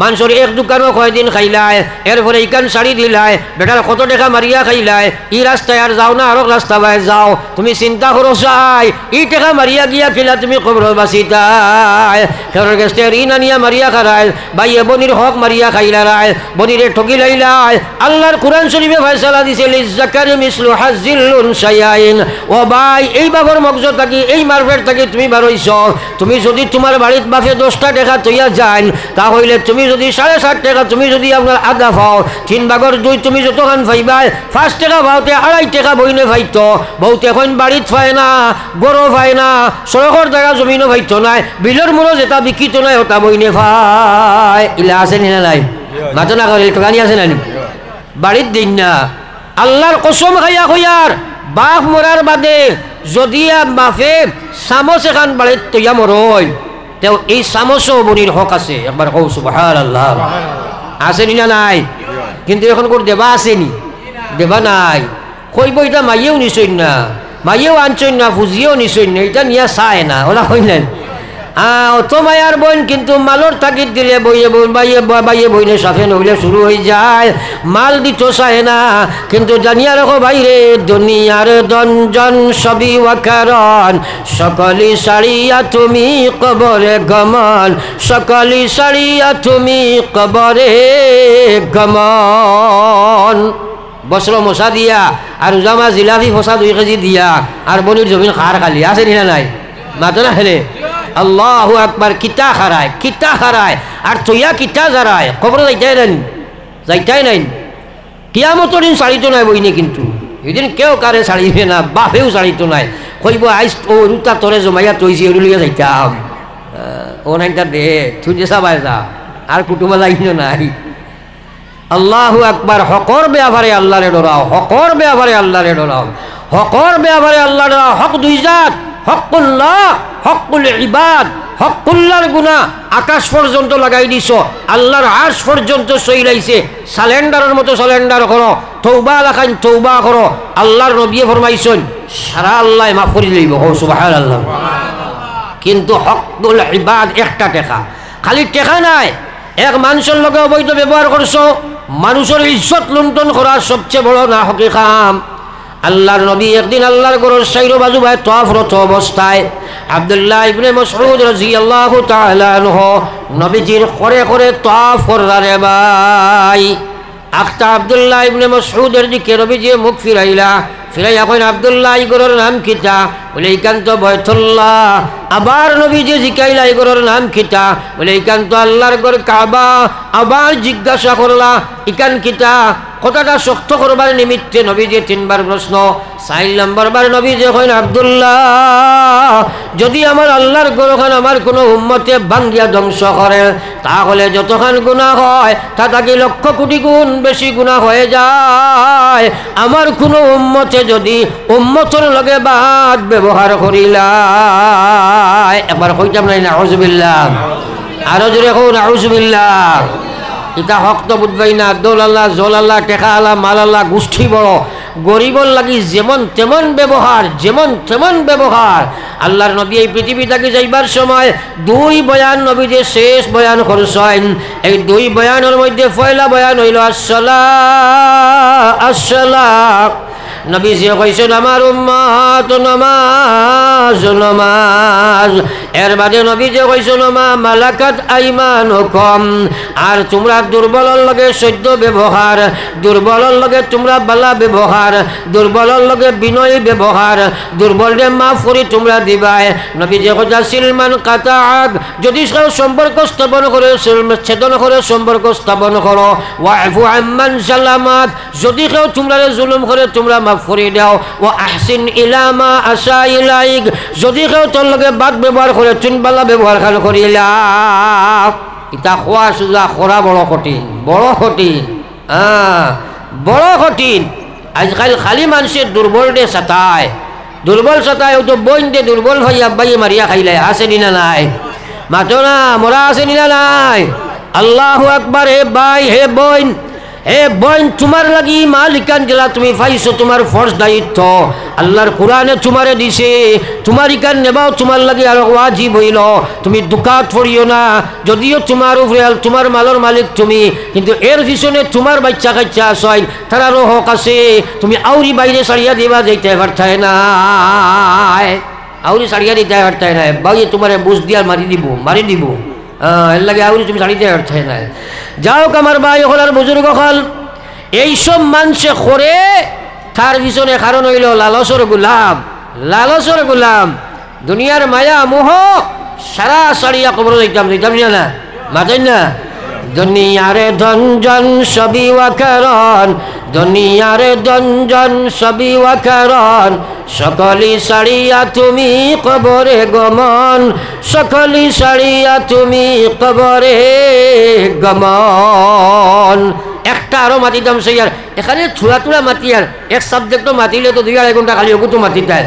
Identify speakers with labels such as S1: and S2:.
S1: মানুষের এক দোকানও কয়দিন খাইলায়, এরপরে ইকান শাড়ি দিলায়, বেটার কত টাকা মারিয়া খাইলায়, ই রাস্তায় আর যাও না আরো রাস্তা বাই যাও, তুমি চিন্তা করো চাই ই টাকা মারিয়া গিয়া খেলা তুমি কবর বাঁচিতাই, খেরোর গেছে ঋণ আনিয়া মারিয়া খারায়, বাইয়ে বনির হক মারিয়া খাইলারায়, বনিরে ঠকি লাইলায়। আল্লাহর কোরআন শরীফে ফয়সালা দিছে লিজ্জাকারি মিসলু হাজ্জিল উনসায়াইন। ও ভাই, এই বাবর মগজ থাকি এই মারফেট থাকি তুমি বারইছ, তুমি যদি তোমার বাড়িত বাফে 10টা টাকা তৈয়া যান, তাহলে তুমি যদি 7.5 টাকা তুমি যদি আপনার আদা পাও, 3/2 তুমি যতক্ষণ পাইবাই, 5 টাকা পাওতে 2.5 টাকা বইনে পাইত, বহুতে এখন বাড়িত পায় না, গরো পায় না, সড়কের জায়গা জমিনও পাইত নাই, বিলের মনো যেটা বিকিত নাই ওটা বইনে পায়। ইলা আছে না নাই? মাতো না করিল টোকানি আছে না? বাড়ির দিন না আল্লাহর কসম খাইয়া কইয়ার বাপ মরার বাদে যদি বাপে চামচ এখান বাড়িত তৈয়া মরই, তেও এই চামচও বনির হক আছে। একবার কৌ সুবহানাল্লাহ। আসেনি না নাই? কিন্তু এখন করে দেবা আসেনি? দেবা নাই। কইব এটা মাইয়েও নিছই না, মাইয়েও আনছই না, ফুজিয়েও নিছই না, এটা নিয়ে চায় না, ওলা হইলেন অত মায়ার বোন কিন্তু মালর তাগিদ দিলে বইয়ে বাইয়ে বইনে সাফে নইলে শুরু হয়ে যায়, মাল দিত চায় না। কিন্তু জানিয়া রাখো বাইরে দুনিয়ার দঞ্জন সবই ওয়াকারণ, সকলি সারিয়া তুমি কবরে গমন, সকলি সারিয়া তুমি কবরে গমন। বসলো মশা দিয়া আর উজামা জিলাপি ফসা 2 কেজি দিয়া আর বনির জমিন খার খালি আছে না নাই? মাতো না হেলে আল্লাহু আকবার। কিতা খারায় আর তৈয়া কিতা যারায় খবর যাইতাই নাই। কিয়ামতের দিন ছাড়িত নাই বইনে, কিন্তু এদিন কেউ কারে ছাড়িবে না, বাপেও ছাড়িত নাই। কইব আইস ও রুতা তরে জমাইয়া তৈছি এরুলিয়া যাইতাম, ও নাইটা দে তুই যে চাবাই যা, আর কুটুমা লাগিল নাই। আল্লাহু আকবার। হকর ব্যাপারে আল্লাহরে ডরাও, হকর ব্যাপারে আল্লাহরে ডরাও, হকর ব্যাপারে আল্লাহ ডরাও। হক 2 জাত, হকুল্লাহ, হকুল ইবাদ। হকুল্লাহর গুণা আকাশ পর্যন্ত লাগাই দিছ, আল্লাহর আরশ পর্যন্ত সইলাইছে। সালেন্ডারের মতো সালেন্ডার করো, তৌবা লাখান তৌবা করো। আল্লাহর নবী ফরমাইছেন সারা আল্লাহ মাফ করে লইব। সুবহানাল্লাহ। কিন্তু হকুল ইবাদ একটা টেকা, খালি টেকা নাই, এক মানুষের লগে অবৈধ ব্যবহার করছো, মানুষের ইজ্জত লুণ্ঠন করার সবচেয়ে বড় না হকি কাম। আল্লাহর নবী একদিন আল্লাহর ঘরের চাইরো বাজু ভাই তওয়াফরত অবস্থায় আব্দুল্লাহ ইবনে মাসউদ রাদিয়াল্লাহু তাআলা আনহু নবীজির করে করে তওয়াফ করলারে ভাই। আখতা আব্দুল্লাহ ইবনে মাসউদের দিকে নবীজি মুখ ফিরাইলা, ফিরাইয়া কইন আব্দুল্লাহ এই ঘরের নাম কিতা? বলে ইকান্ত বয়তুল্লাহ। আবার নবীজি জিকাইলা এই ঘরের নাম কিতা? বলে ইকান্ত আল্লাহর ঘর কাবা। আবার জিজ্ঞাসা করলা ইকান কিতা? কথাটা শক্ত করবার নিমিত্তে নবীজি 3বার প্রশ্ন। 4 নম্বর বার নবীজি কইন আব্দুল্লাহ, যদি আমার আল্লাহর ঘরখান আমার কোনো উম্মতে ভাঙ্গিয়া ধ্বংস করে, তাহলে যতখান গুনাহ হয় তা তাকে 1,00,000 কোটি গুণ বেশি গুনাহ হয়ে যায়। আমার কোনো উম্মতে যদি উম্মতের লগে বাদ ব্যবহার করিলাই, একবার কইতাম নাই নাউজুবিল্লাহ, আরো জোরে কও নাউজুবিল্লাহ। এটা হক তো বুঝবাই না। দোলাল্লাহ জোলাল্লাহ টেকা আল্লাহ মাল আল্লাহ গোষ্ঠী বড়, গরিবর লাগি যেমন তেমন ব্যবহার, যেমন তেমন ব্যবহার। আল্লাহর নবী এই পৃথিবী থেকে যাইবার সময় 2 বয়ান নবী যে শেষ বয়ান করছেন, এই 2 বয়ানের মধ্যে পয়লা বয়ান হইল আসসালাহ আসসালাহ। নবীজি কইছেন আমার উম্মত নামাজ নামাজ। এর বাদে নবীজি কইছেন মা মালাকাত আইমানুকুম, আর তোমরা দুর্বলের লগে সহ্য ব্যবহার, দুর্বলের লগে তোমরা বালা ব্যবহার, দুর্বলের লগে বিনয়ী ব্যবহার, দুর্বলরে মাফ করে তোমরা দিবাই। নবীজি কইতা সিলমান কাতাআক, যদি কেউ সম্পর্ক স্থাপন করে ছেদন করে সম্পর্ক স্থাপন করো। ওয়াফু আম্মান সালামাত, যদি কেউ তোমরা জুলুম করে তোমরা মাফ করে দাও। ও আহসিন ইলা মা আশা ইলাইক, যদি কেউ তোর লগে বাদ ব্যবহার করে চুনবালা ব্যবহার খান করিলা। ইটা খোয়া সুজা খরা বড় কঠিন, বড় কঠিন, বড় কঠিন। আজকাল খালি মানুষের দুর্বল দে সাতায়, দুর্বল সাতায়। ও তো বইন দে দুর্বল ভাই আব্বাই মারিয়া খাইলে আছে নিনা নাই? মাতো না মরা আছে নিনা নাই? আল্লাহু আকবার। হে ভাই হে বইন, হে বোন তোমার লাগি মালিকান জেলা তুমি পাইছো তোমার ফরজ দায়িত্ব আল্লাহর কোরআনে তোমারে দিছে তোমার ইকান নেবাও তোমার লাগি আর ওয়াজিব হইল তুমি দুকাত পড়িও না যদিও তোমার উপরে তোমার মালর মালিক তুমি কিন্তু এর পিছনে তোমার বাচ্চা কাচ্চা আসয় তারারও হক আছে তুমি আউরি বাইরে সারিয়া দিবা যাইতে পারতাই না আউরি সারিয়া দিতে পারতাই না বাইরে তোমারে বুঝ দিয়া মারি দিব এর লাগে আউরি তুমি সারিতে পারতাই না যাও আমার ভাই হল আর বুজুর্গ হল এইসব মানুষে করে তার পিছনে কারণ হইল লালসর গুলাম দুনিয়ার মায়া মোহ সারা সারিয়া কবর যাইতাম না মাতেন না দুনিয়ারে ধনজন সবই ওয়াকারণ দুনিয়ারে ধনজন সবই ওয়াকারণ সকলি সারিয়া তুমি কবরে গমন সকলি সারিয়া তুমি কবরে গমন একটা আরো মাতিতাম সেই আর এখানে থুড়া মাতি আর এক সাবজেক্টও মাতিলে তো 2-2.5 ঘন্টা খালি ওগুতো মাতি দেয়